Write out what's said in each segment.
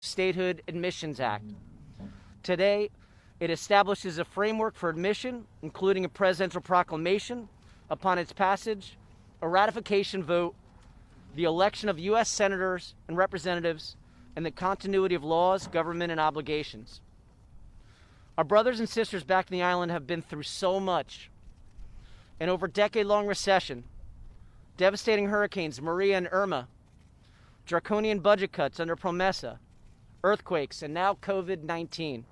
Statehood Admissions Act. Today, it establishes a framework for admission, including a presidential proclamation upon its passage, a ratification vote, the election of U.S. senators and representatives, and the continuity of laws, government, and obligations. Our brothers and sisters back in the island have been through so much. An over decade-long recession, devastating hurricanes Maria and Irma, draconian budget cuts under Promesa, earthquakes, and now COVID-19.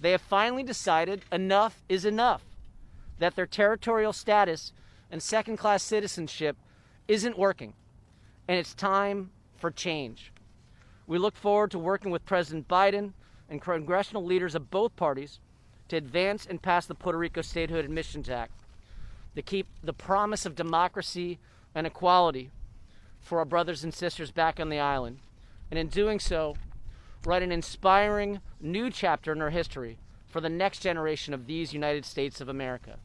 They have finally decided enough is enough, that their territorial status and second-class citizenship isn't working, and it's time for change. We look forward to working with President Biden and congressional leaders of both parties to advance and pass the Puerto Rico Statehood Admissions Act, to keep the promise of democracy and equality for our brothers and sisters back on the island, and in doing so, write an inspiring new chapter in our history for the next generation of these United States of America.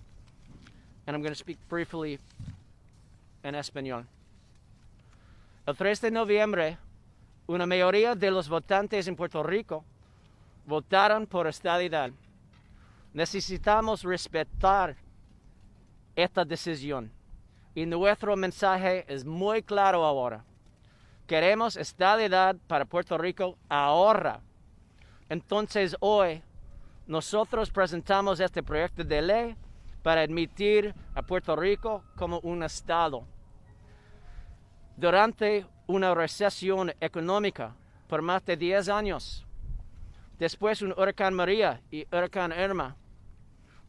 And I'm going to speak briefly in Español. El 3 de noviembre, una mayoría de los votantes en Puerto Rico votaron por estadidad. Necesitamos respetar esta decisión. Y nuestro mensaje es muy claro ahora. Queremos estadidad para Puerto Rico ahora. Entonces hoy, nosotros presentamos este proyecto de ley para admitir a Puerto Rico como un estado. Durante una recesión económica por más de 10 años, después un huracán María y huracán Irma,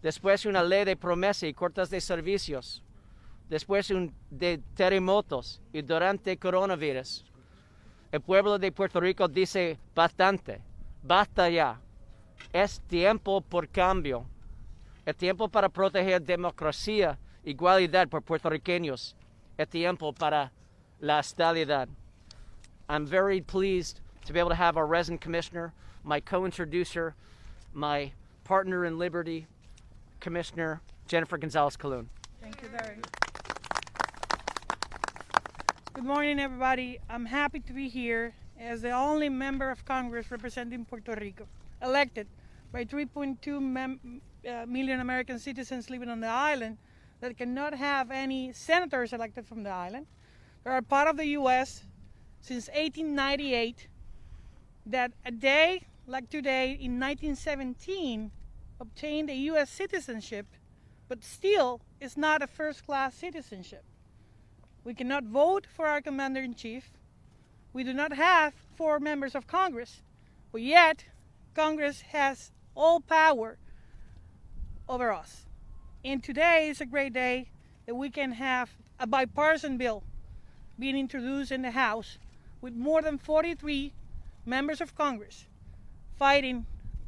después una ley de promesa y cortes de servicios, después de terremotos y durante coronavirus, el pueblo de Puerto Rico dice bastante, basta ya. Es tiempo por cambio. Es tiempo para proteger democracia, igualdad por puertorriqueños. Es tiempo para la estabilidad. I'm very pleased to be able to have our resident commissioner, my co-introducer, my partner in liberty, Commissioner Jenniffer González-Colón. Thank you, Darren. Good morning, everybody. I'm happy to be here as the only member of Congress representing Puerto Rico, elected by 3.2 million American citizens living on the island that cannot have any senators elected from the island. They are part of the U.S. since 1898, that a day like today in 1917 obtained a U.S. citizenship, but still is not a first-class citizenship. We cannot vote for our commander-in-chief. We do not have 4 members of Congress, but yet Congress has all power over us. And today is a great day that we can have a bipartisan bill being introduced in the House with more than 43 members of Congress fighting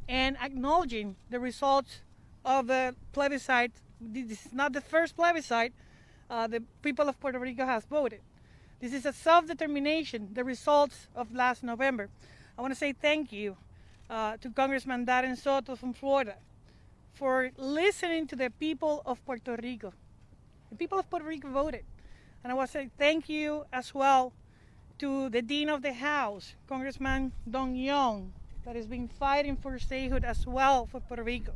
and acknowledging the results of the plebiscite. This is not the first plebiscite the people of Puerto Rico has voted. This is a self-determination, the results of last November. I want to say thank you to Congressman Darren Soto from Florida for listening to the people of Puerto Rico. The people of Puerto Rico voted. And I want to say thank you as well to the Dean of the House, Congressman Don Young, that has been fighting for statehood as well for Puerto Rico.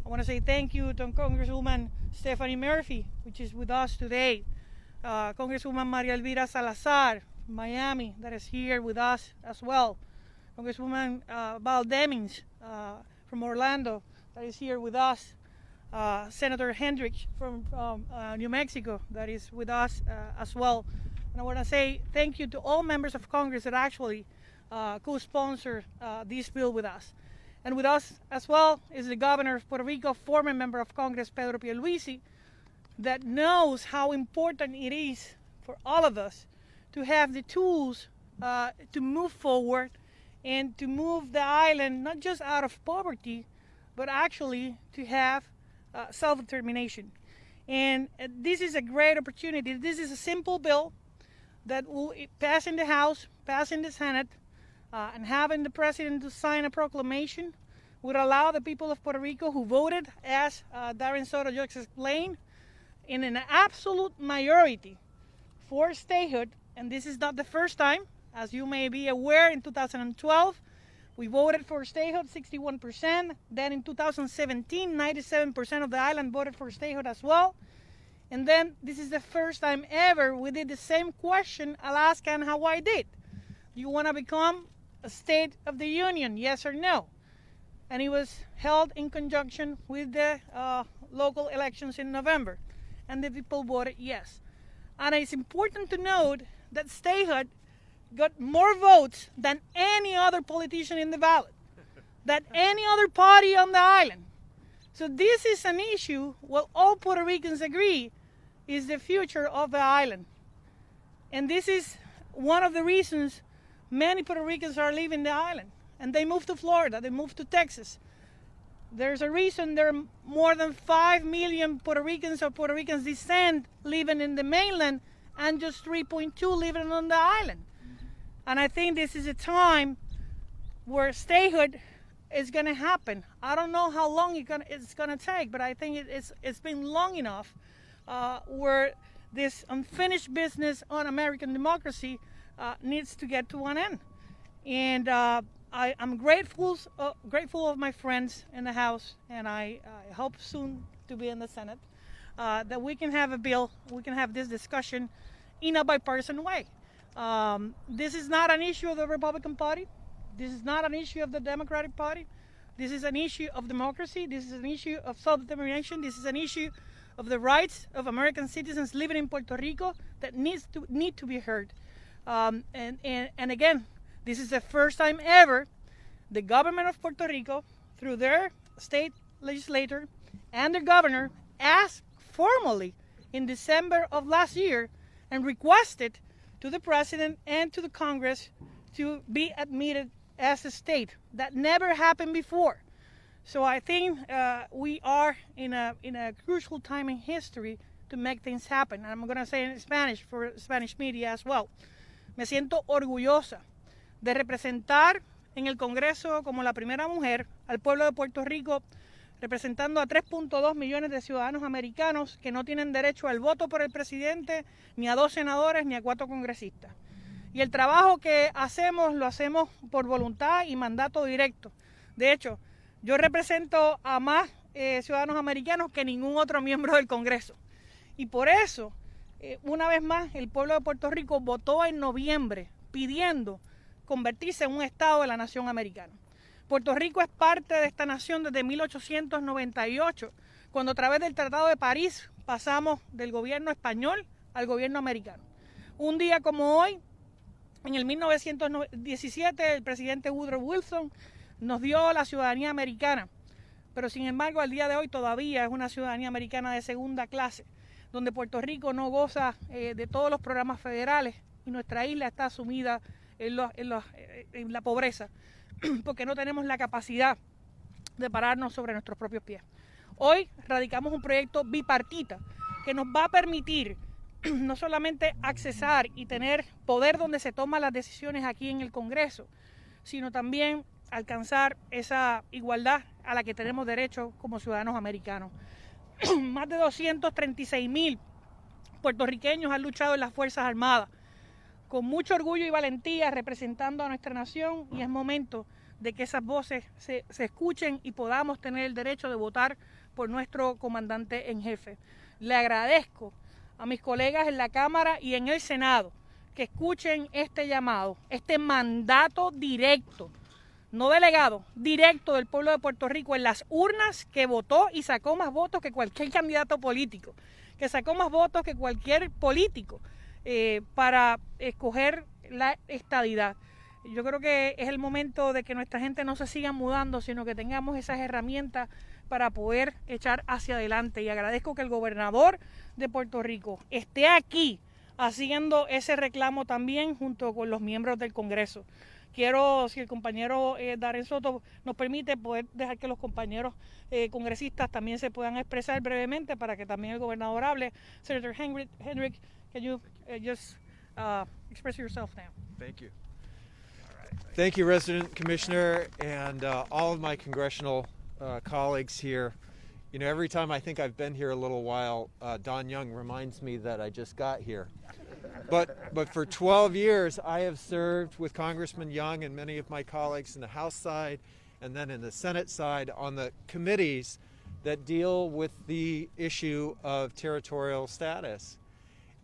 I want to say thank you to Congresswoman Stephanie Murphy, which is with us today. Congresswoman Maria Elvira Salazar, Miami, that is here with us as well. Congresswoman Val Demings from Orlando, that is here with us. Senator Heinrich from New Mexico, that is with us as well. And I want to say thank you to all members of Congress that actually co-sponsor this bill with us. And with us as well is the governor of Puerto Rico, former member of Congress, Pedro Pierluisi, that knows how important it is for all of us to have the tools to move forward and to move the island not just out of poverty, but actually to have self-determination. And this is a great opportunity. This is a simple bill that will pass in the House, pass in the Senate, and having the president to sign a proclamation would allow the people of Puerto Rico who voted, as Darren Soto just explained, in an absolute majority for statehood, and this is not the first time As you may be aware, in 2012, we voted for statehood, 61%. Then in 2017, 97% of the island voted for statehood as well. And then this is the first time ever we did the same question Alaska and Hawaii did. Do you want to become a state of the union, yes or no? And it was held in conjunction with the local elections in November. And the people voted yes. And it's important to note that statehood got more votes than any other politician in the ballot, than any other party on the island. So this is an issue, well, all Puerto Ricans agree, is the future of the island. And this is one of the reasons many Puerto Ricans are leaving the island. And they move to Florida, they move to Texas. There's a reason there are more than 5 million Puerto Ricans of Puerto Rican descent living in the mainland and just 3.2 living on the island. And I think this is a time where statehood is going to happen. I don't know how long it's going to take, but I think it's been long enough where this unfinished business on American democracy needs to get to an end. And I'm grateful of my friends in the House, and I hope soon to be in the Senate, that we can have a bill, we can have this discussion in a bipartisan way. This is not an issue of the Republican Party. This is not an issue of the Democratic Party. This is an issue of democracy. This is an issue of self-determination. This is an issue of the rights of American citizens living in Puerto Rico that need to be heard. And again, this is the first time ever the government of Puerto Rico, through their state legislature and their governor, asked formally in December of last year and requested to the president and to the Congress to be admitted as a state. That never happened before. So I think we are in a crucial time in history to make things happen. And I'm going to say in Spanish for Spanish media as well. Me siento orgullosa de representar en el Congreso como la primera mujer al pueblo de Puerto Rico, representando a 3.2 millones de ciudadanos americanos que no tienen derecho al voto por el presidente, ni a 2 senadores, ni a 4 congresistas. Y el trabajo que hacemos, lo hacemos por voluntad y mandato directo. De hecho, yo represento a más ciudadanos americanos que ningún otro miembro del Congreso. Y por eso, una vez más, el pueblo de Puerto Rico votó en noviembre pidiendo convertirse en un estado de la nación americana. Puerto Rico es parte de esta nación desde 1898, cuando a través del Tratado de París pasamos del gobierno español al gobierno americano. Un día como hoy, en el 1917, el presidente Woodrow Wilson nos dio la ciudadanía americana, pero sin embargo al día de hoy todavía es una ciudadanía americana de segunda clase, donde Puerto Rico no goza de todos los programas federales y nuestra isla está sumida en la pobreza, porque no tenemos la capacidad de pararnos sobre nuestros propios pies. Hoy radicamos un proyecto bipartita que nos va a permitir no solamente accesar y tener poder donde se toman las decisiones aquí en el Congreso, sino también alcanzar esa igualdad a la que tenemos derecho como ciudadanos americanos. Más de 236,000 puertorriqueños han luchado en las Fuerzas Armadas, con mucho orgullo y valentía representando a nuestra nación, y es momento de que esas voces se escuchen y podamos tener el derecho de votar por nuestro comandante en jefe. Le agradezco a mis colegas en la Cámara y en el Senado que escuchen este llamado, este mandato directo, no delegado, directo del pueblo de Puerto Rico en las urnas, que votó y sacó más votos que cualquier candidato político, que sacó más votos que cualquier político para escoger la estadidad. Yo creo que es el momento de que nuestra gente no se siga mudando, sino que tengamos esas herramientas para poder echar hacia adelante. Y agradezco que el gobernador de Puerto Rico esté aquí haciendo ese reclamo también junto con los miembros del Congreso. Quiero, si el compañero Darren Soto nos permite, poder dejar que los compañeros congresistas también se puedan expresar brevemente para que también el gobernador hable. Senator Heinrich, can you just express yourself now? Thank you. Thank you, Resident Commissioner, and all of my congressional colleagues here. You know, every time I think I've been here a little while, Don Young reminds me that I just got here. But for 12 years, I have served with Congressman Young and many of my colleagues in the House side and then in the Senate side on the committees that deal with the issue of territorial status.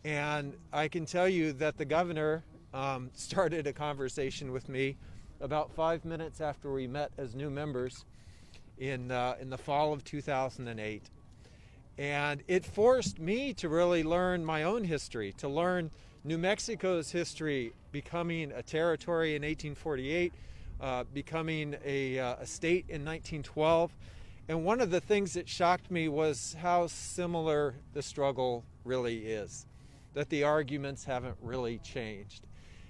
And I can tell you that the governor started a conversation with me about 5 minutes after we met as new members in the fall of 2008. And it forced me to really learn my own history, to learn New Mexico's history, becoming a territory in 1848, becoming a state in 1912. And one of the things that shocked me was how similar the struggle really is, that the arguments haven't really changed.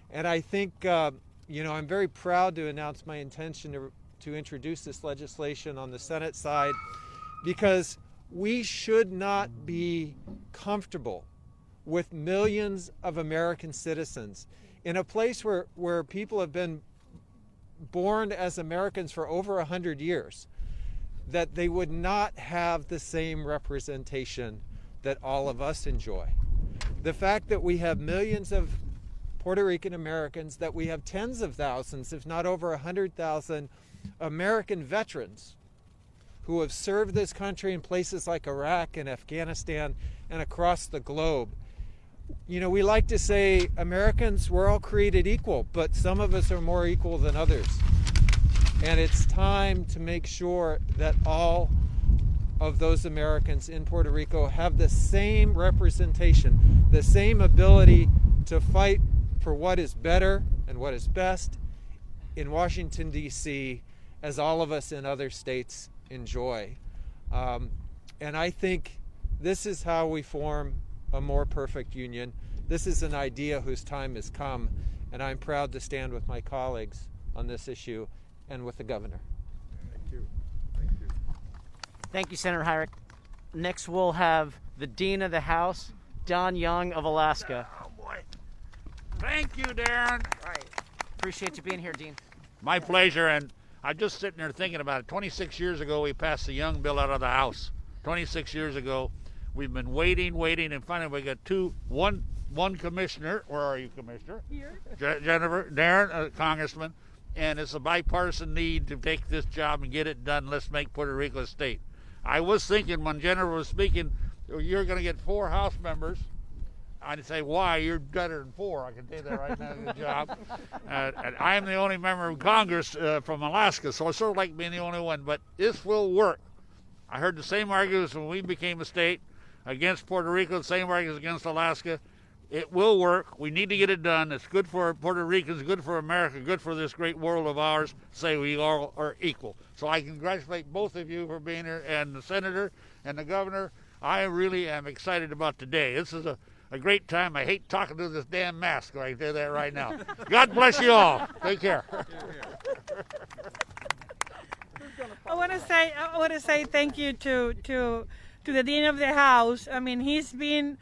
And I think, I'm very proud to announce my intention to introduce this legislation on the Senate side, because we should not be comfortable with millions of American citizens in a place where people have been born as Americans for over 100 years, that they would not have the same representation that all of us enjoy. The fact that we have millions of Puerto Rican Americans, that we have tens of thousands, if not over 100,000 American veterans who have served this country in places like Iraq and Afghanistan and across the globe. You know, we like to say Americans, we're all created equal, but some of us are more equal than others. And it's time to make sure that all of those Americans in Puerto Rico have the same representation, the same ability to fight for what is better and what is best in Washington, D.C., as all of us in other states enjoy. And I think this is how we form a more perfect union. This is an idea whose time has come, and I'm proud to stand with my colleagues on this issue and with the governor. Thank you. Thank you. Thank you, Senator Heinrich. Next, we'll have the Dean of the House, Don Young of Alaska. Oh, boy. Thank you, Darren. Right. Appreciate you being here, Dean. My pleasure, and I'm just sitting there thinking about it. 26 years ago, we passed the Young bill out of the House. 26 years ago. We've been waiting, and finally we got one commissioner. Where are you, Commissioner? Here. Jenniffer, Darren, Congressman, and it's a bipartisan need to take this job and get it done. Let's make Puerto Rico a state. I was thinking when Jenniffer was speaking, you're going to get 4 House members. I'd say, why? You're better than 4. I can tell you that right now. Good job. And I'm the only member of Congress from Alaska, so I sort of like being the only one. But this will work. I heard the same arguments when we became a state against Puerto Rico, the same arguments against Alaska. It will work. We need to get it done. It's good for Puerto Ricans, good for America, good for this great world of ours. Say we all are equal. So I congratulate both of you for being here, and the senator and the governor. I really am excited about today. This is a great time. I hate talking to this damn mask. I can tell you that right now. God bless you all. Take care. I want to say thank you to the Dean of the House. I mean, he's been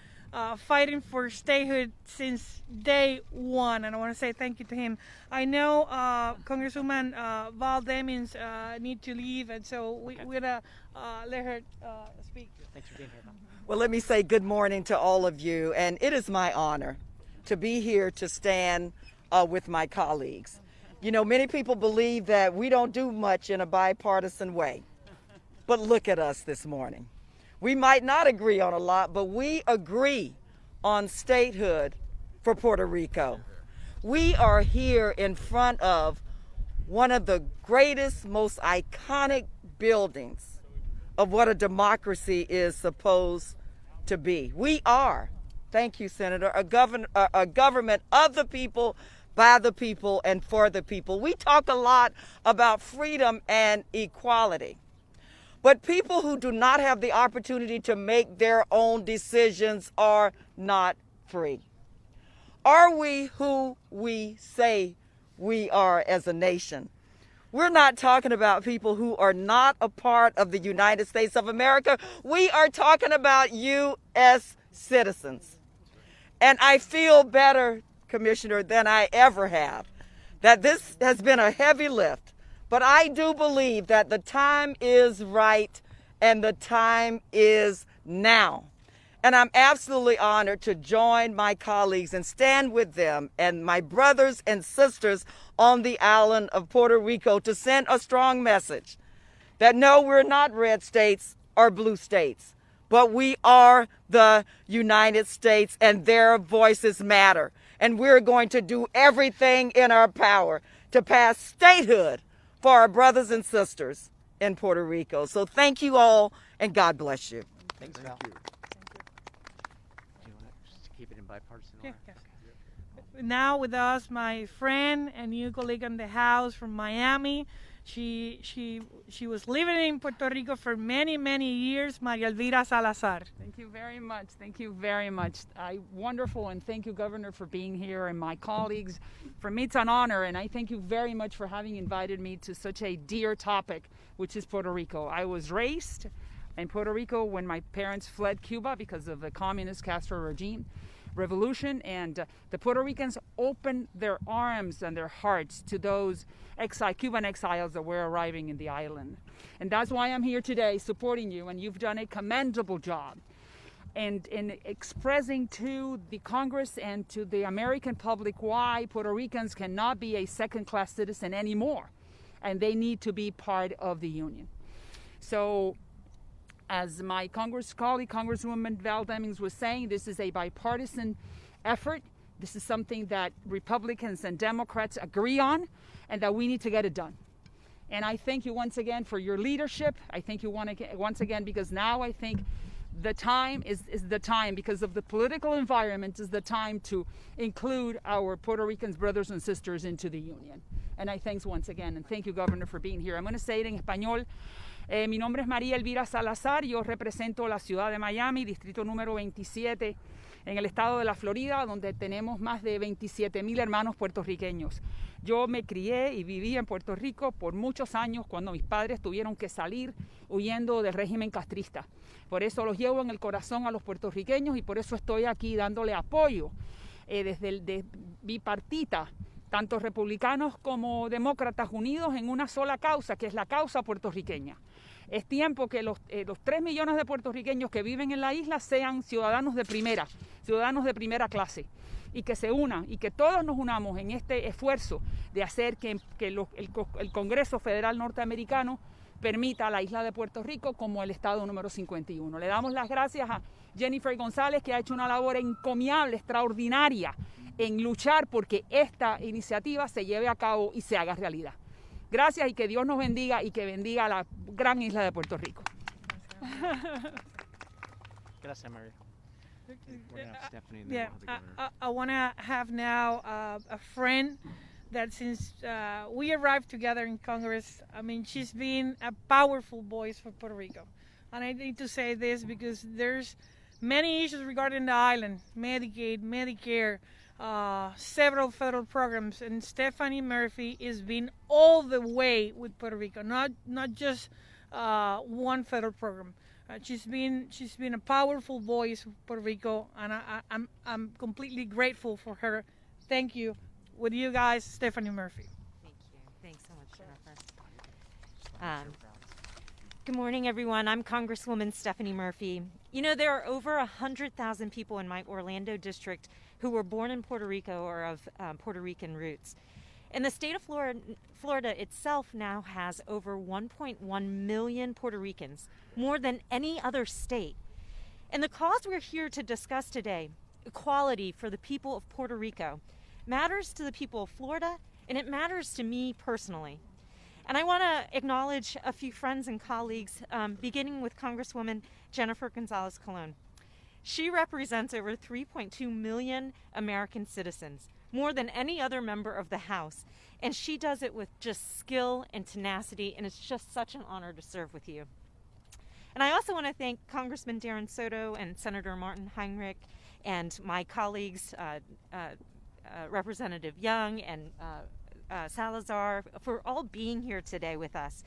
fighting for statehood since day one, and I want to say thank you to him. I know Congresswoman Val Demings need to leave, and so we're gonna let her speak. Thanks for being here, Don. Well, let me say good morning to all of you, and it is my honor to be here to stand with my colleagues. You know, many people believe that we don't do much in a bipartisan way, but look at us this morning. We might not agree on a lot, but we agree on statehood for Puerto Rico. We are here in front of one of the greatest, most iconic buildings of what a democracy is supposed to be. We are, thank you, Senator, a government of the people, by the people, and for the people. We talk a lot about freedom and equality. But people who do not have the opportunity to make their own decisions are not free. Are we who we say we are as a nation? We're not talking about people who are not a part of the United States of America. We are talking about U.S. citizens. And I feel better, Commissioner, than I ever have, that this has been a heavy lift. But I do believe that the time is right and the time is now. And I'm absolutely honored to join my colleagues and stand with them and my brothers and sisters on the island of Puerto Rico to send a strong message that no, we're not red states or blue states, but we are the United States and their voices matter. And we're going to do everything in our power to pass statehood for our brothers and sisters in Puerto Rico. So thank you all, and God bless you. Thanks, Val. Do you want to just keep it in bipartisan order? Yes. Now with us, my friend and new colleague in the House from Miami. She was living in Puerto Rico for many, many years, Maria Elvira Salazar. Thank you very much. Thank you very much. Wonderful, and thank you, Governor, for being here, and my colleagues. For me, it's an honor, and I thank you very much for having invited me to such a dear topic, which is Puerto Rico. I was raised in Puerto Rico when my parents fled Cuba because of the communist Castro regime. Revolution, and the Puerto Ricans opened their arms and their hearts to those Cuban exiles that were arriving in the island. And that's why I'm here today supporting you, and you've done a commendable job. And in expressing to the Congress and to the American public why Puerto Ricans cannot be a second-class citizen anymore, and they need to be part of the Union. So, as my Congress colleague, Congresswoman Val Demings, was saying, this is a bipartisan effort. This is something that Republicans and Democrats agree on, and that we need to get it done. And I thank you once again for your leadership. I thank you once again because now I think the time is the time, because of the political environment, is the time to include our Puerto Rican brothers and sisters into the Union. And I thanks once again, and thank you, Governor, for being here. I'm going to say it en español. Mi nombre es María Elvira Salazar, yo represento la ciudad de Miami, distrito número 27, en el estado de la Florida, donde tenemos más de 27,000 hermanos puertorriqueños. Yo me crié y viví en Puerto Rico por muchos años cuando mis padres tuvieron que salir huyendo del régimen castrista. Por eso los llevo en el corazón a los puertorriqueños y por eso estoy aquí dándole apoyo desde el bipartita, tanto republicanos como demócratas unidos en una sola causa, que es la causa puertorriqueña. Es tiempo que los 3 millones de puertorriqueños que viven en la isla sean ciudadanos de primera clase, y que se unan y que todos nos unamos en este esfuerzo de hacer que el Congreso Federal norteamericano permita a la isla de Puerto Rico como el estado número 51. Le damos las gracias a Jenniffer González, que ha hecho una labor encomiable, extraordinaria, en luchar porque esta iniciativa se lleve a cabo y se haga realidad. Gracias, y que Dios nos bendiga y que bendiga a la gran isla de Puerto Rico. Gracias, Maria. We're going to have Stephanie and then Yeah, we'll have the governor. I want to have now a friend that since we arrived together in Congress, I mean, she's been a powerful voice for Puerto Rico. And I need to say this because there's many issues regarding the island, Medicaid, Medicare, several federal programs, and Stephanie Murphy has been all the way with Puerto Rico, not just one federal program. She's been a powerful voice for Puerto Rico, and I'm completely grateful for her. Thank you. With you guys, Stephanie Murphy. Thank you. Thanks so much, Jenniffer. Good morning, everyone. I'm Congresswoman Stephanie Murphy. You know, there are over 100,000 people in my Orlando district who were born in Puerto Rico or of Puerto Rican roots. And the state of Florida itself now has over 1.1 million Puerto Ricans, more than any other state. And the cause we're here to discuss today, equality for the people of Puerto Rico, matters to the people of Florida, and it matters to me personally. And I want to acknowledge a few friends and colleagues, beginning with Congresswoman Jenniffer González-Colón. She represents over 3.2 million American citizens, more than any other member of the House, and she does it with just skill and tenacity, and it's just such an honor to serve with you. And I also want to thank Congressman Darren Soto and Senator Martin Heinrich and my colleagues, Representative Young and Salazar, for all being here today with us.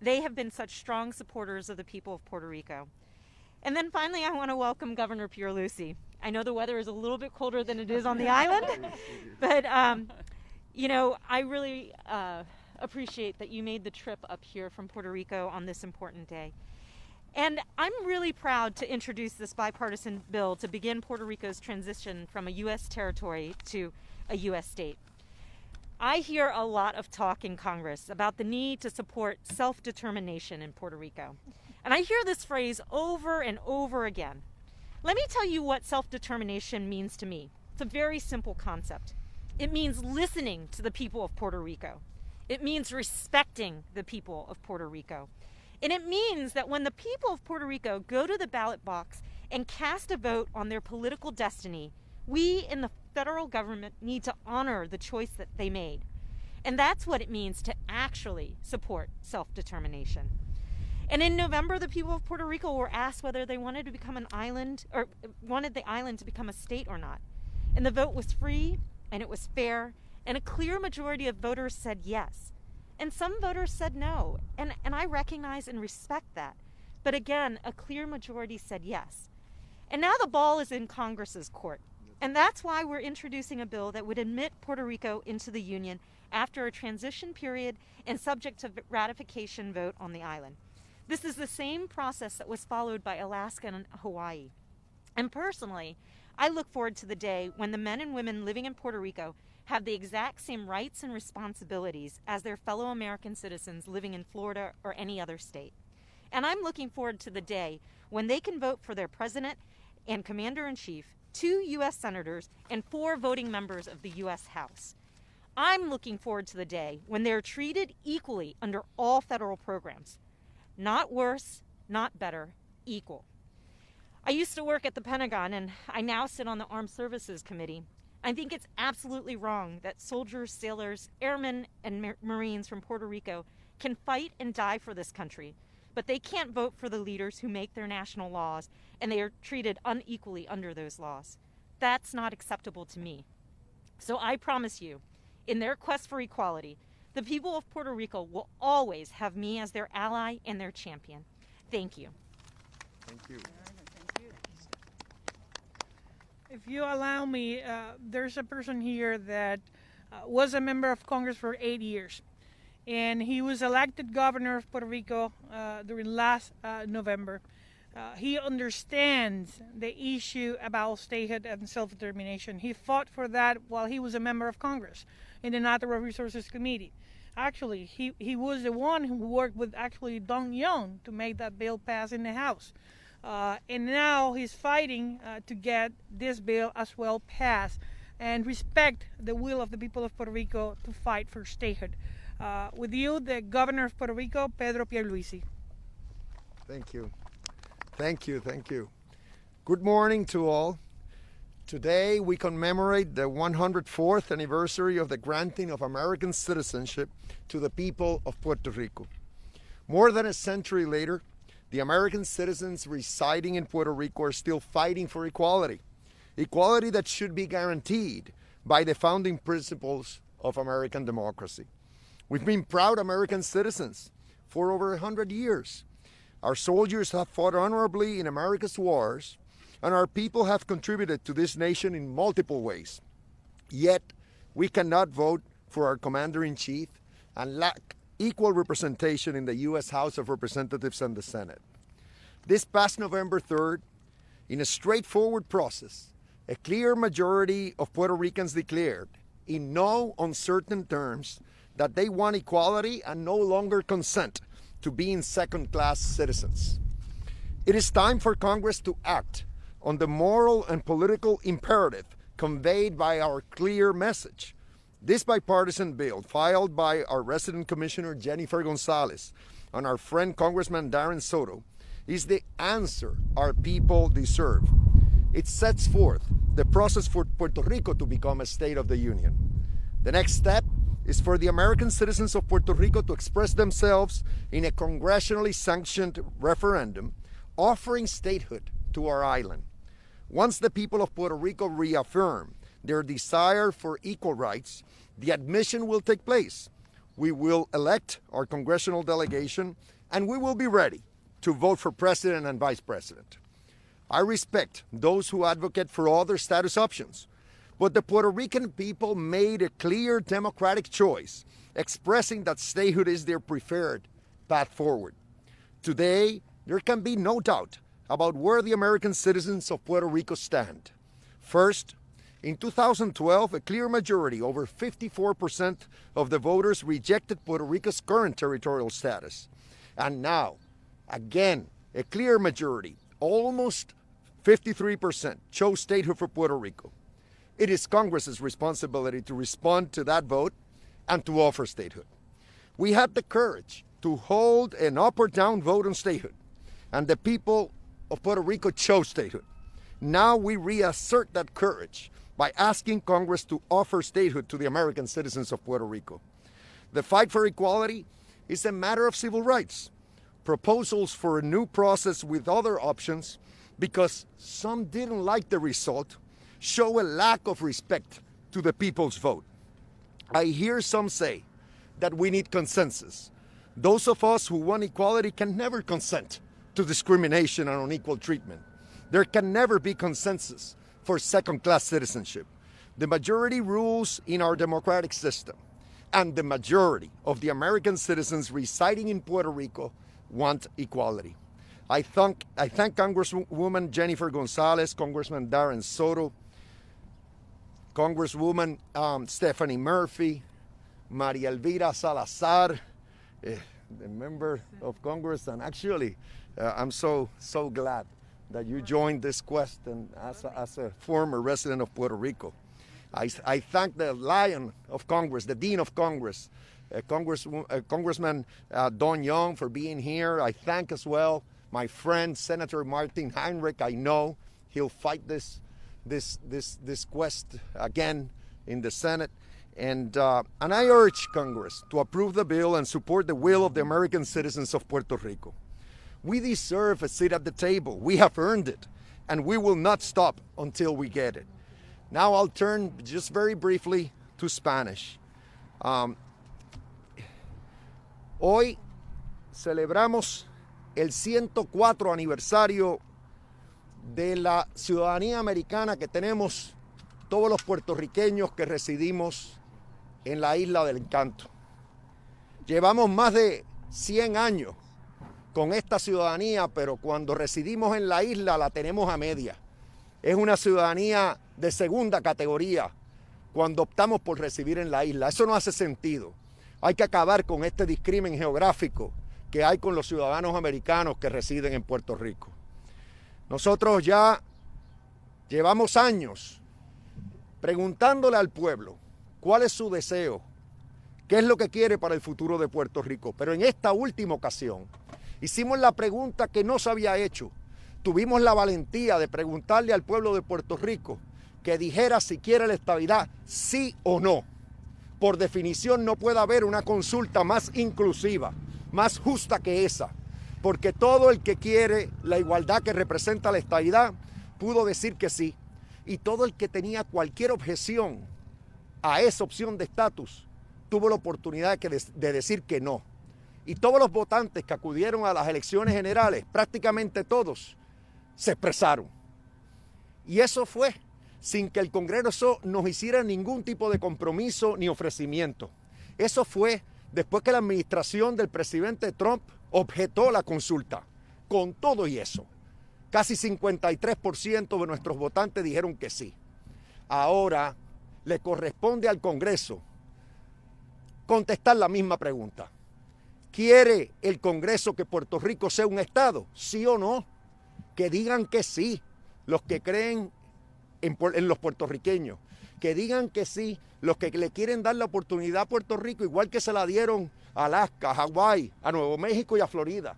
They have been such strong supporters of the people of Puerto Rico. And then finally, I want to welcome Governor Pierluisi. I know the weather is a little bit colder than it is on the island, but you know, I really appreciate that you made the trip up here from Puerto Rico on this important day. And I'm really proud to introduce this bipartisan bill to begin Puerto Rico's transition from a U.S. territory to a U.S. state. I hear a lot of talk in Congress about the need to support self-determination in Puerto Rico. And I hear this phrase over and over again. Let me tell you what self-determination means to me. It's a very simple concept. It means listening to the people of Puerto Rico. It means respecting the people of Puerto Rico. And it means that when the people of Puerto Rico go to the ballot box and cast a vote on their political destiny, we in the federal government need to honor the choice that they made. And that's what it means to actually support self-determination. And in November, the people of Puerto Rico were asked whether they wanted to become an island, or wanted the island to become a state or not. And the vote was free, and it was fair, and a clear majority of voters said yes. And some voters said no, and I recognize and respect that. But again, a clear majority said yes. And now the ball is in Congress's court. And that's why we're introducing a bill that would admit Puerto Rico into the Union after a transition period and subject to ratification vote on the island. This is the same process that was followed by Alaska and Hawaii. And personally, I look forward to the day when the men and women living in Puerto Rico have the exact same rights and responsibilities as their fellow American citizens living in Florida or any other state. And I'm looking forward to the day when they can vote for their president and commander-in-chief, 2 U.S. senators, and 4 voting members of the U.S. House. I'm looking forward to the day when they're treated equally under all federal programs. Not worse, not better, equal. I used to work at the Pentagon, and I now sit on the Armed Services Committee. I think it's absolutely wrong that soldiers, sailors, airmen, and Marines from Puerto Rico can fight and die for this country, but they can't vote for the leaders who make their national laws, and they are treated unequally under those laws. That's not acceptable to me. So I promise you, in their quest for equality, the people of Puerto Rico will always have me as their ally and their champion. Thank you. Thank you. If you allow me, there's a person here that was a member of Congress for 8 years. And he was elected governor of Puerto Rico during last November. He understands the issue about statehood and self-determination. He fought for that while he was a member of Congress in the Natural Resources Committee. Actually, he was the one who worked with actually Don Young to make that bill pass in the House. And now he's fighting to get this bill as well passed and respect the will of the people of Puerto Rico to fight for statehood. With you, the governor of Puerto Rico, Pedro Pierluisi. Thank you. Thank you. Thank you. Good morning to all. Today we commemorate the 104th anniversary of the granting of American citizenship to the people of Puerto Rico. More than a century later, the American citizens residing in Puerto Rico are still fighting for equality. Equality that should be guaranteed by the founding principles of American democracy. We've been proud American citizens for over 100 years. Our soldiers have fought honorably in America's wars, and our people have contributed to this nation in multiple ways. Yet, we cannot vote for our commander-in-chief and lack equal representation in the U.S. House of Representatives and the Senate. This past November 3rd, in a straightforward process, a clear majority of Puerto Ricans declared, in no uncertain terms, that they want equality and no longer consent to being second-class citizens. It is time for Congress to act on the moral and political imperative conveyed by our clear message. This bipartisan bill, filed by our resident commissioner Jenniffer González and our friend Congressman Darren Soto, is the answer our people deserve. It sets forth the process for Puerto Rico to become a state of the Union. The next step is for the American citizens of Puerto Rico to express themselves in a congressionally sanctioned referendum offering statehood to our island. Once the people of Puerto Rico reaffirm their desire for equal rights, the admission will take place. We will elect our congressional delegation, and we will be ready to vote for president and vice president. I respect those who advocate for other status options, but the Puerto Rican people made a clear democratic choice, expressing that statehood is their preferred path forward. Today, there can be no doubt about where the American citizens of Puerto Rico stand. First, in 2012, a clear majority, over 54% of the voters rejected Puerto Rico's current territorial status. And now, again, a clear majority, almost 53%, chose statehood for Puerto Rico. It is Congress's responsibility to respond to that vote and to offer statehood. We had the courage to hold an up or down vote on statehood, and the people of Puerto Rico chose statehood. Now we reassert that courage by asking Congress to offer statehood to the American citizens of Puerto Rico. The fight for equality is a matter of civil rights. Proposals for a new process with other options, because some didn't like the result, show a lack of respect to the people's vote. I hear some say that we need consensus. Those of us who want equality can never consent to discrimination and unequal treatment. There can never be consensus for second-class citizenship. The majority rules in our democratic system, and the majority of the American citizens residing in Puerto Rico want equality. I thank Congresswoman Jenniffer González, Congressman Darren Soto, Congresswoman Stephanie Murphy, Maria Elvira Salazar, the member of Congress, and actually, I'm so glad that you joined this quest and as a former resident of Puerto Rico. I thank the Lion of Congress, the Dean of Congress, Congressman Don Young for being here. I thank as well my friend Senator Martin Heinrich. I know he'll fight this quest again in the Senate. And I urge Congress to approve the bill and support the will of the American citizens of Puerto Rico. We deserve a seat at the table. We have earned it, and we will not stop until we get it. Now I'll turn just very briefly to Spanish. Hoy celebramos el 104 aniversario de la ciudadanía americana que tenemos todos los puertorriqueños que residimos en la Isla del Encanto. Llevamos más de 100 años con esta ciudadanía, pero cuando residimos en la isla la tenemos a media. Es una ciudadanía de segunda categoría cuando optamos por residir en la isla. Eso no hace sentido. Hay que acabar con este discrimen geográfico que hay con los ciudadanos americanos que residen en Puerto Rico. Nosotros ya llevamos años preguntándole al pueblo cuál es su deseo, qué es lo que quiere para el futuro de Puerto Rico. Pero en esta última ocasión hicimos la pregunta que no se había hecho. Tuvimos la valentía de preguntarle al pueblo de Puerto Rico que dijera si quiere la estabilidad, sí o no. Por definición no puede haber una consulta más inclusiva, más justa que esa, porque todo el que quiere la igualdad que representa la estabilidad pudo decir que sí, y todo el que tenía cualquier objeción a esa opción de estatus tuvo la oportunidad de decir que no. Y todos los votantes que acudieron a las elecciones generales, prácticamente todos, se expresaron. Y eso fue sin que el Congreso nos hiciera ningún tipo de compromiso ni ofrecimiento. Eso fue después que la administración del presidente Trump objetó la consulta. Con todo y eso, casi 53% de nuestros votantes dijeron que sí. Ahora le corresponde al Congreso contestar la misma pregunta. ¿Quiere el Congreso que Puerto Rico sea un estado? ¿Sí o no? Que digan que sí, los que creen en los puertorriqueños. Que digan que sí, los que le quieren dar la oportunidad a Puerto Rico, igual que se la dieron a Alaska, a Hawái, a Nuevo México y a Florida.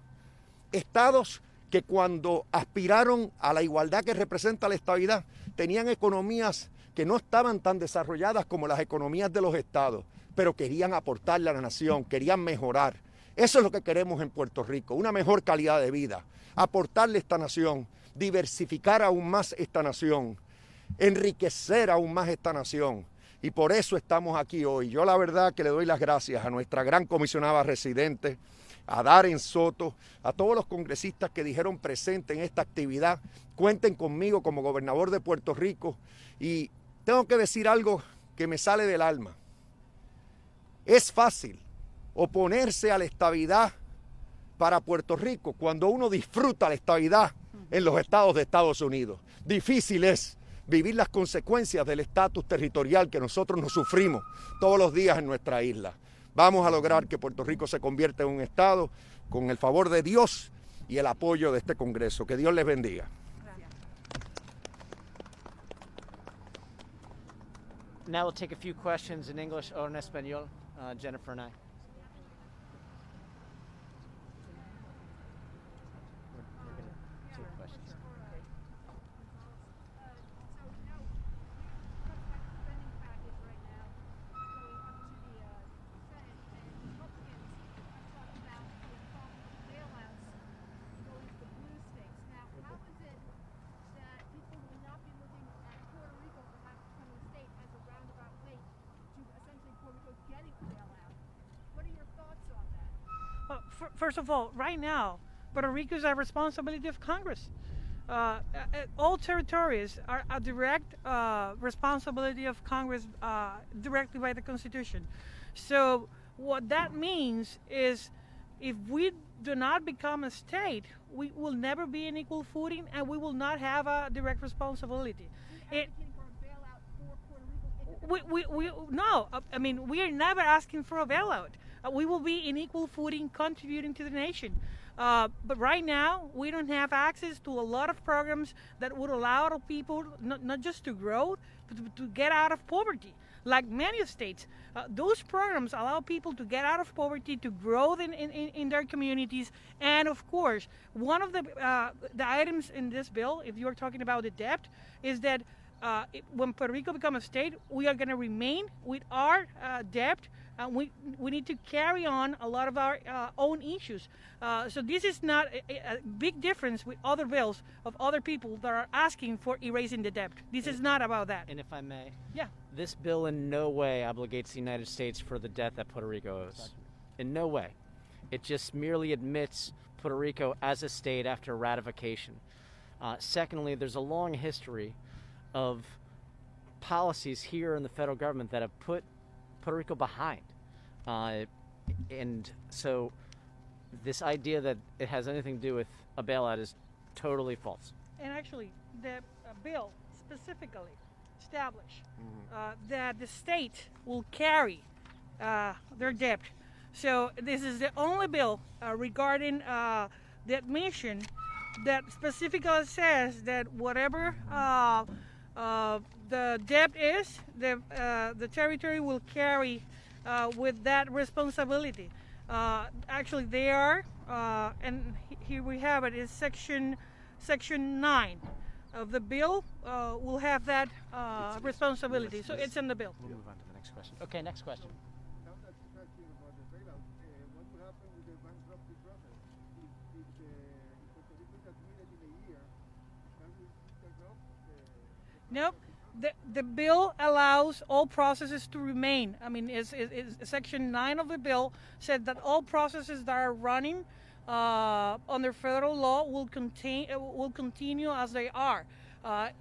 Estados que cuando aspiraron a la igualdad que representa la estabilidad, tenían economías que no estaban tan desarrolladas como las economías de los estados, pero querían aportarle a la nación, querían mejorar. Eso es lo que queremos en Puerto Rico, una mejor calidad de vida, aportarle a esta nación, diversificar aún más esta nación, enriquecer aún más esta nación. Y por eso estamos aquí hoy. Yo la verdad que le doy las gracias a nuestra gran comisionada residente, a Darren Soto, a todos los congresistas que dijeron presente en esta actividad. Cuenten conmigo como gobernador de Puerto Rico. Y tengo que decir algo que me sale del alma. Es fácil oponerse a la estabilidad para Puerto Rico cuando uno disfruta la estabilidad en los estados de Estados Unidos. Difícil es vivir las consecuencias del estatus territorial que nosotros nos sufrimos todos los días en nuestra isla. Vamos a lograr que Puerto Rico se convierta en un estado con el favor de Dios y el apoyo de este Congreso. Que Dios les bendiga. Now we'll take a few questions in English or in Espanol, Jenniffer and I. We're going to take questions. First of all, right now, Puerto Rico is a responsibility of Congress. All territories are a direct responsibility of Congress directly by the Constitution. So what that means is if we do not become a state, we will never be in equal footing and we will not have a direct responsibility. No, I mean, we are never asking for a bailout. We will be in equal footing contributing to the nation. But right now, we don't have access to a lot of programs that would allow our people not just to grow, but to get out of poverty. Like many states, those programs allow people to get out of poverty, to grow in their communities. And of course, one of the items in this bill, if you're talking about the debt, is that when Puerto Rico becomes a state, we are going to remain with our debt. We need to carry on a lot of our own issues. So this is not a big difference with other bills of other people that are asking for erasing the debt. This is not about that. And if I may, yeah, this bill in no way obligates the United States for the debt that Puerto Rico owes. In no way. It just merely admits Puerto Rico as a state after ratification. Secondly, there's a long history of policies here in the federal government that have put Puerto Rico behind. And so this idea that it has anything to do with a bailout is totally false. And actually, the bill specifically established that the state will carry their debt. So this is the only bill regarding the admission that specifically says that whatever the debt is, the territory will carry with that responsibility. Actually, they are, and here we have it, is section 9 of the bill will have that responsibility. So it's in the bill. We'll move on to the next question. Okay, next question. Nope. The bill allows all processes to remain. I mean, Section 9 of the bill said that all processes that are running under federal law will continue as they are.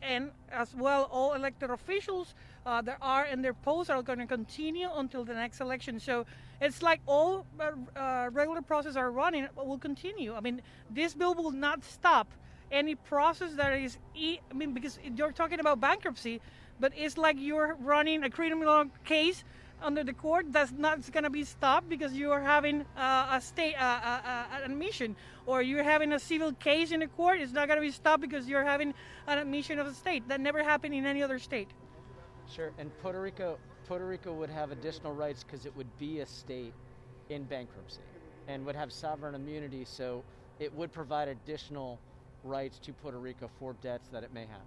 And as well, all elected officials that are in their posts are going to continue until the next election. So it's like all regular processes are running, will continue. I mean, this bill will not stop any process that is, because you're talking about bankruptcy, but it's like you're running a criminal case under the court that's not going to be stopped because you are having a state an admission, or you're having a civil case in the court. It's not going to be stopped because you're having an admission of a state. That never happened in any other state. Sure, and Puerto Rico would have additional rights because it would be a state in bankruptcy and would have sovereign immunity, so it would provide additional rights to Puerto Rico for debts that it may have.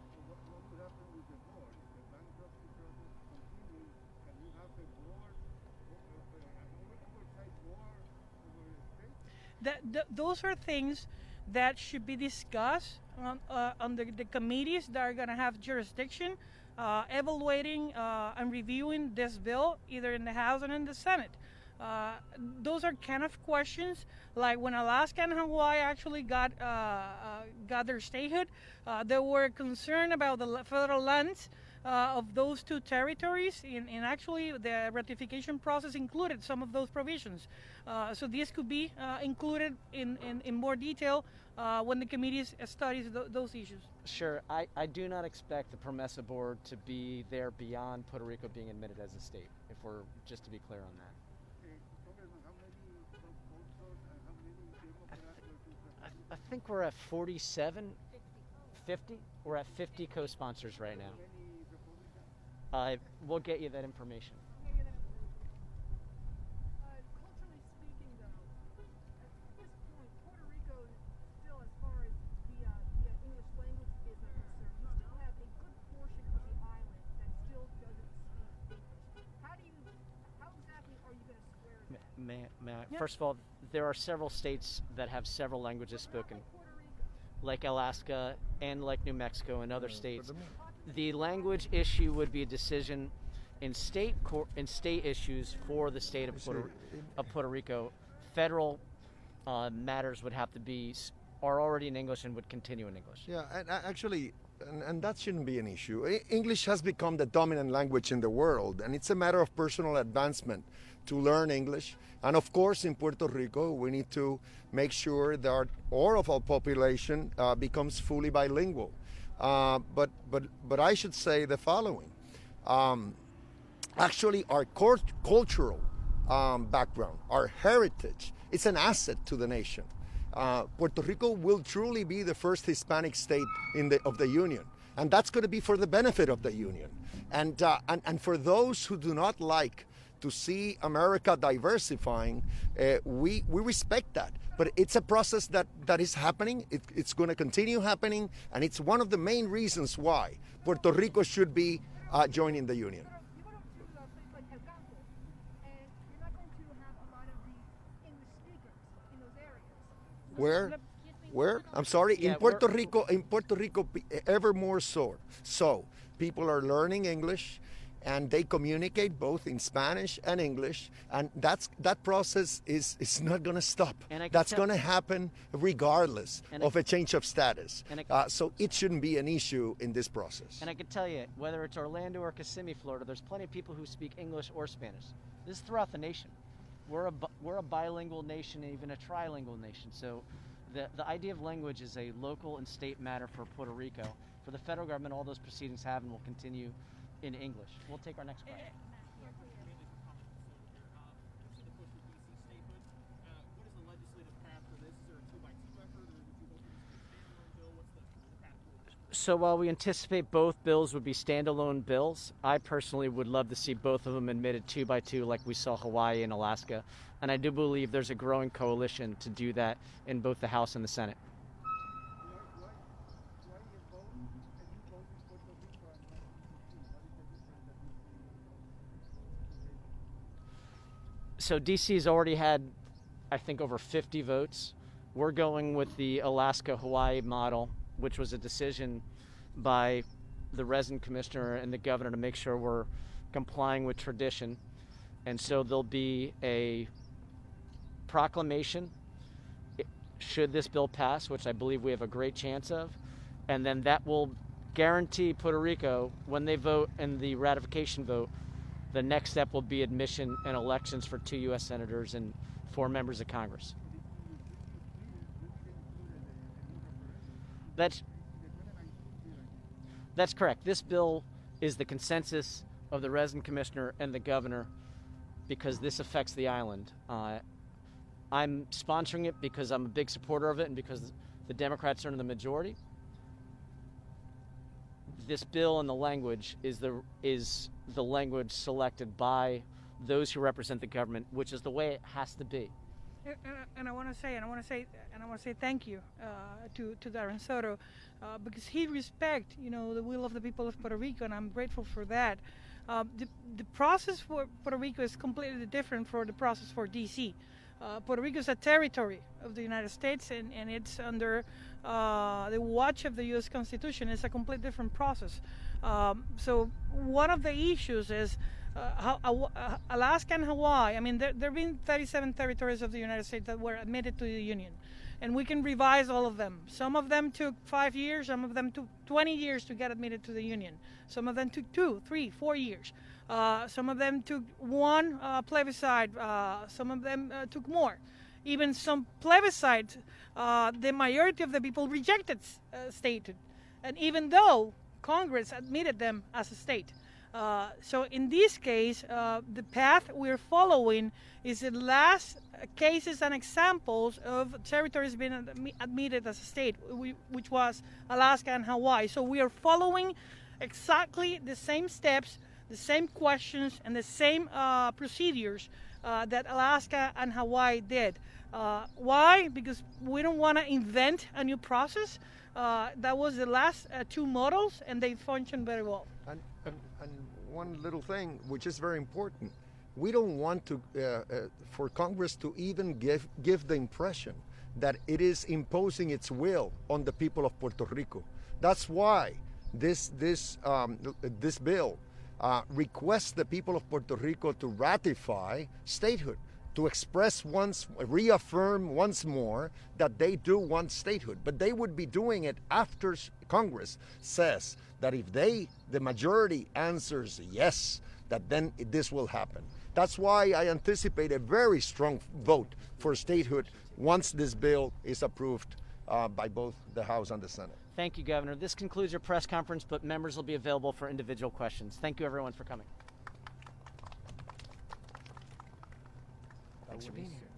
Those are things that should be discussed on the committees that are going to have jurisdiction, evaluating and reviewing this bill, either in the House and in the Senate. Those are kind of questions like when Alaska and Hawaii actually got their statehood, they were concerned about the federal lands of those two territories, and actually the ratification process included some of those provisions. So this could be included in more detail when the committee studies those issues. Sure, I do not expect the PROMESA board to be there beyond Puerto Rico being admitted as a state, if we're just to be clear on that. I think we're at 47, 50? We're at 50 co-sponsors right now. We'll get you that information. Culturally speaking, though, at this point, Puerto Rico, still as far as the English language is concerned, you still have a good portion of the island that still doesn't speak English. How exactly are you going to square that? May I? First of all, there are several states that have several languages spoken, like Alaska and like New Mexico and other states. The language issue would be a decision in state issues for the state of Puerto Rico. Federal matters would have to are already in English and would continue in English. Yeah, and actually, and that shouldn't be an issue. English has become the dominant language in the world, and it's a matter of personal advancement to learn English. And of course, in Puerto Rico, we need to make sure that all of our population becomes fully bilingual. But I should say the following. Actually, our cultural background, our heritage, it's an asset to the nation. Puerto Rico will truly be the first Hispanic state of the Union, and that's going to be for the benefit of the Union. And for those who do not like to see America diversifying, we respect that. But it's a process that is happening. It's going to continue happening, and it's one of the main reasons why Puerto Rico should be joining the Union. You go to a place like El Campo, and you're not going to have a lot of the English speakers in those areas. Where? I'm sorry. Yeah, In Puerto Rico, ever more so. So people are learning English, and they communicate both in Spanish and English, and that process is not going to stop. That's going to happen regardless of a change of status. So it shouldn't be an issue in this process. And I can tell you, whether it's Orlando or Kissimmee, Florida, there's plenty of people who speak English or Spanish. This is throughout the nation. We're a bilingual nation, even a trilingual nation. So the idea of language is a local and state matter for Puerto Rico. For the federal government, all those proceedings have and will continue in English. We'll take our next question. So while we anticipate both bills would be standalone bills, I personally would love to see both of them admitted 2x2 like we saw Hawaii and Alaska. And I do believe there's a growing coalition to do that in both the House and the Senate. So DC's already had, I think, over 50 votes. We're going with the Alaska-Hawaii model, which was a decision by the resident commissioner and the governor to make sure we're complying with tradition. And so there'll be a proclamation should this bill pass, which I believe we have a great chance of. And then that will guarantee Puerto Rico, when they vote in the ratification vote, the next step will be admission and elections for 2 U.S. senators and 4 members of Congress. That's correct. This bill is the consensus of the resident commissioner and the governor because this affects the island. I'm sponsoring it because I'm a big supporter of it and because the Democrats are in the majority. This bill and the language is the language selected by those who represent the government, which is the way it has to be. And I want to say thank you to Darren Soto because he respects, the will of the people of Puerto Rico, and I'm grateful for that. The process for Puerto Rico is completely different from the process for DC. Puerto Rico is a territory of the United States, and it's under the watch of the U.S. Constitution. It's a completely different process. So one of the issues is Alaska and Hawaii, I mean, there have been 37 territories of the United States that were admitted to the Union. And we can revise all of them. Some of them took 5 years, some of them took 20 years to get admitted to the Union. Some of them took 2, 3, 4 years. Some of them took one plebiscite, some of them took more. Even some plebiscites, the majority of the people rejected statehood. And even though Congress admitted them as a state. So in this case, the path we're following is the last cases and examples of territories being admitted as a state, which was Alaska and Hawaii. So we are following exactly the same steps, the same questions, and the same procedures that Alaska and Hawaii did. Why? Because we don't want to invent a new process. That was the last 2 models, and they function very well. And one little thing, which is very important, we don't want to for Congress to even give the impression that it is imposing its will on the people of Puerto Rico. That's why this bill requests the people of Puerto Rico to ratify statehood, to reaffirm once more that they do want statehood. But they would be doing it after Congress says that if the majority answers yes, that then this will happen. That's why I anticipate a very strong vote for statehood once this bill is approved by both the House and the Senate. Thank you, Governor. This concludes your press conference, but members will be available for individual questions. Thank you, everyone, for coming. Thanks for being here.